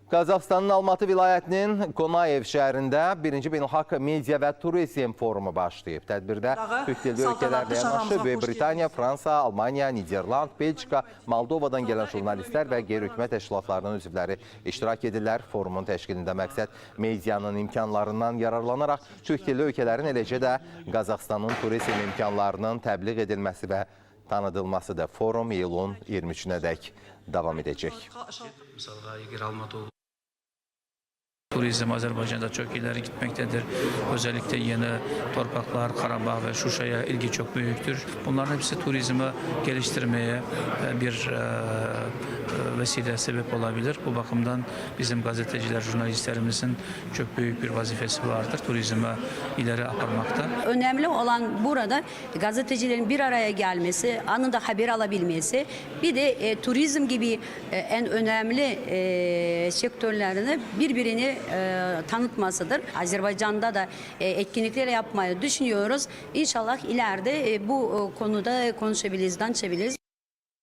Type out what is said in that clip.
Qazaxıstanın Almatı vilayətinin Qonayev şəhərində 1-ci Beynəlxalq Media və Turizm Forumu başlayıb. Tədbirdə türk dilli ölkələrlə yanaşı Böyük Britaniya, Fransa, Almaniya, Niderland, Belçika, Moldovadan gələn jurnalistlər və qeyri-hökumət təşkilatlarının üzvləri iştirak edirlər. Forumun təşkilində məqsəd medianın imkanlarından yararlanaraq türk dilli ölkələrin, eləcə də Qazaxıstanın turizm imkanlarının təbliğ edilməsi və tanıdılmasıdır. Forum iyulun 23-nədək davam edəcək. Turizm Azerbaycan'da çok ileri gitmektedir. Özellikle yeni torpaklar, Karabağ ve Şuşa'ya ilgi çok büyüktür. Bunların hepsi turizmi geliştirmeye bir vesile sebep olabilir. Bu bakımdan bizim gazeteciler, jurnalistlerimizin çok büyük bir vazifesi vardır. Turizmi ileri aparmakta. Önemli olan burada gazetecilerin bir araya gelmesi, anında haber alabilmesi, bir de turizm gibi en önemli sektörlerini birbirini tanıtmasıdır. Azerbaycan'da da etkinlikler yapmayı düşünüyoruz. İnşallah ileride bu konuda konuşabiliriz, danışabiliriz.